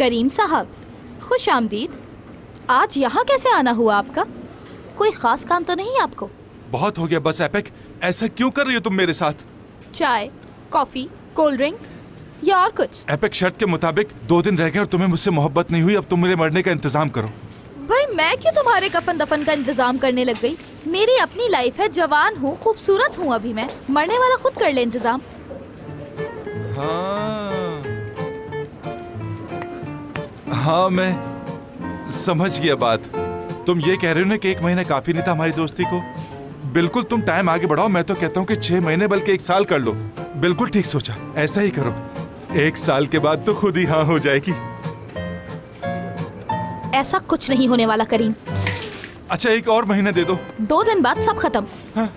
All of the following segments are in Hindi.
करीम साहब, खुश आमदीद। आज यहाँ कैसे आना हुआ आपका? कोई खास काम तो नहीं आपको? बहुत हो गया बस एपिक, ऐसा क्यों कर रही हो तुम मेरे साथ? चाय, कॉफी, कोल्ड ड्रिंक या और कुछ? एपिक, शर्त के मुताबिक 2 दिन रह गए और तुम्हें मुझसे मोहब्बत नहीं हुई। अब तुम मेरे मरने का इंतजाम करो। भाई मैं क्यों तुम्हारे कफन दफन का इंतजाम करने लग गई? मेरी अपनी लाइफ है, जवान हूँ, खूबसूरत हूँ अभी मैं। मरने वाला खुद कर ले इंतजाम। हाँ मैं समझ गया बात। तुम ये कह रहे हो ना कि 1 महीना काफी नहीं था हमारी दोस्ती को? बिल्कुल, तुम टाइम आगे बढ़ाओ। मैं तो कहता हूँ कि 6 महीने बल्कि 1 साल कर लो। बिल्कुल ठीक सोचा, ऐसा ही करो। 1 साल के बाद तो खुद ही हाँ हो जाएगी। ऐसा कुछ नहीं होने वाला करीम। अच्छा 1 और महीना दे दो। 2 दिन बाद सब खत्म। हाँ,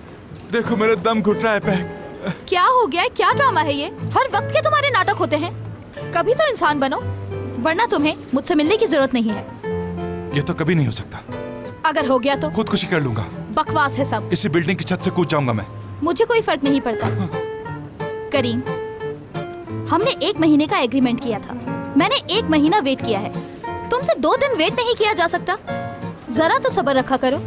देखो मेरा दम घुट रहा है पैक। क्या हो गया है? क्या ड्रामा है ये? हर वक्त के तुम्हारे नाटक होते हैं। कभी तो इंसान बनो, वरना तुम्हें मुझसे मिलने की जरूरत नहीं है। ये तो कभी नहीं हो सकता। अगर हो गया तो खुदकुशी कर लूंगा। बकवास है सब। इसी बिल्डिंग की छत से कूद जाऊंगा मैं। मुझे कोई फर्क नहीं पड़ता। करीम, हमने 1 महीने का एग्रीमेंट किया था। मैंने 1 महीना वेट किया है। तुमसे 2 दिन वेट नहीं किया जा सकता? जरा तो सब्र रखा करो।